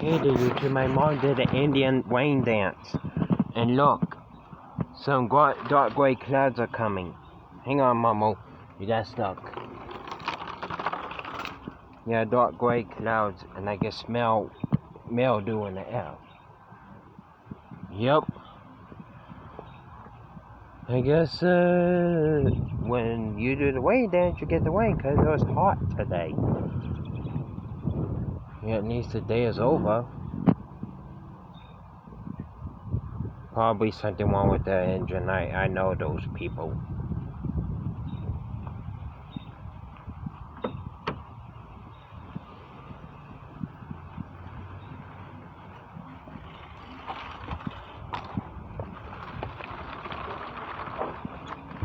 Hey there, YouTube. My mom did an Indian rain dance. And look, some dark gray clouds are coming. Hang on, Momo. You got stuck. Yeah, dark gray clouds, and I can smell mildew in the air. Yep. I guess when you do the rain dance, you get the rain because it was hot today. Yeah, at least the day is over. Probably something wrong with the engine. I know those people.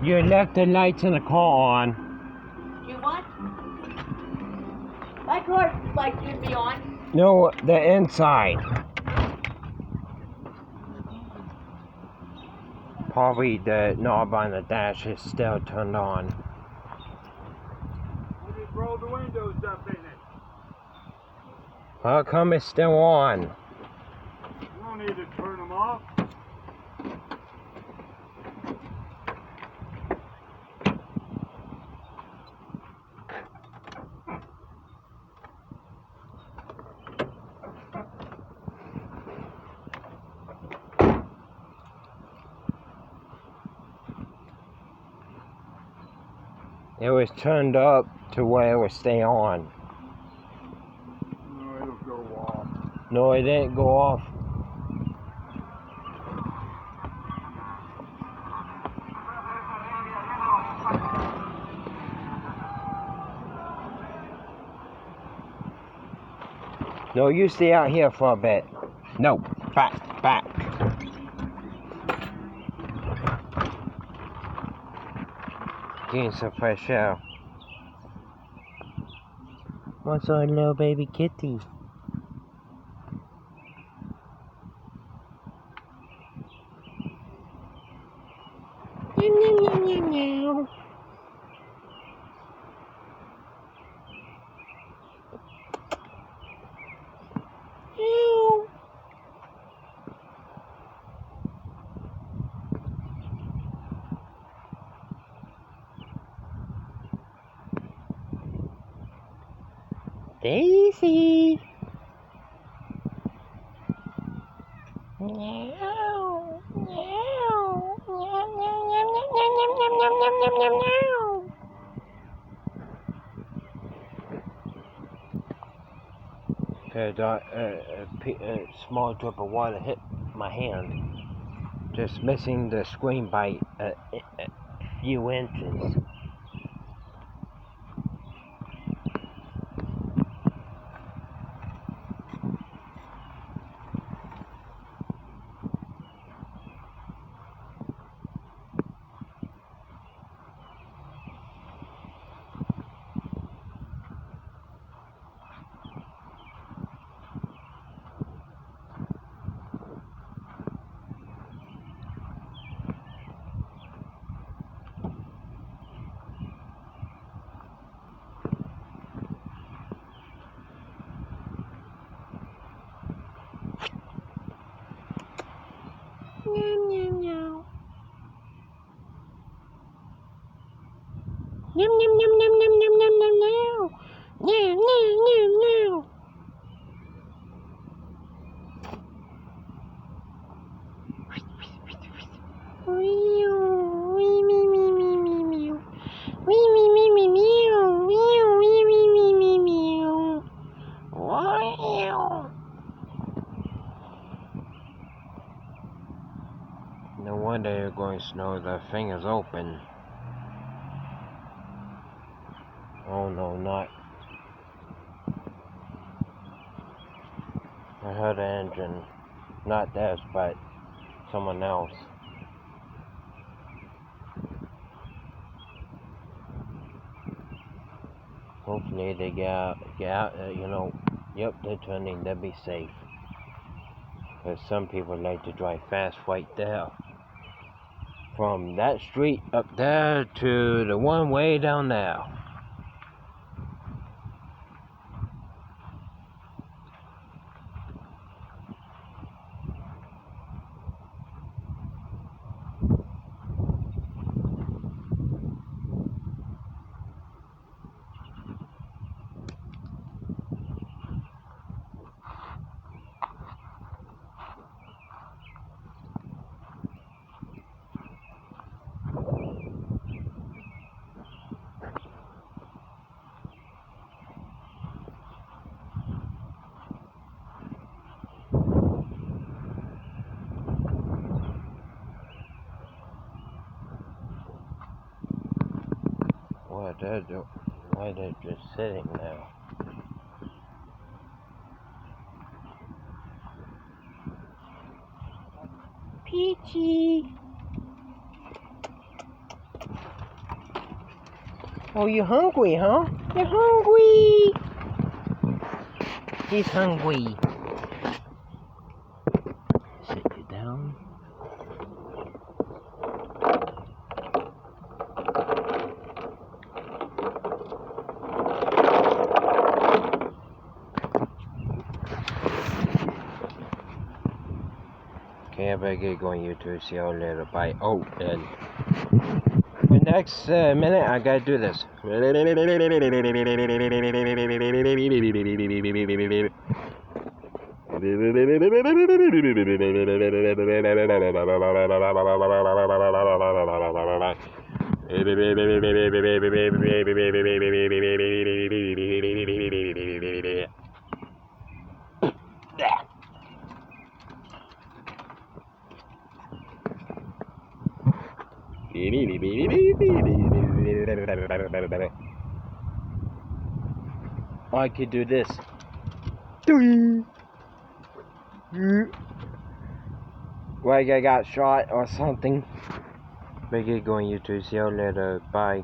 You left the lights in the car on. You what? My car light should be on. No, the inside. Probably the knob on the dash is still turned on. You just rolled the windows up in it. How come it's still on? You don't need to turn them off. It was turned up to where it would stay on. No, it'll go off. No, it didn't go off. No, you stay out here for a bit. No, back. Getting some fresh air. What's our little baby kitty? Meow. Daisy. Meow. Meow. Meow. A small drip of water hit my hand, just missing the screen by a few inches. Meow, meow, meow, meow, meow, meow, meow, meow, meow. Meow, meow, meow, meow. No wonder you're going snow. The thing is open. Oh no, not. I heard an engine. Not this, but someone else. Hopefully they get out, yep, they're turning, they'll be safe. Because some people like to drive fast right there. From that street up there to the one way down there. what they're doing. Why they're just sitting there. Peachy! Oh, you hungry, huh? You're hungry! He's hungry. Sit you down. Okay, I better get going, YouTube. See y'all later. Bye. Oh, and the next minute, I gotta do this. Or I could do this. Like I got shot or something. Better get going, YouTube. See y'all later. Bye.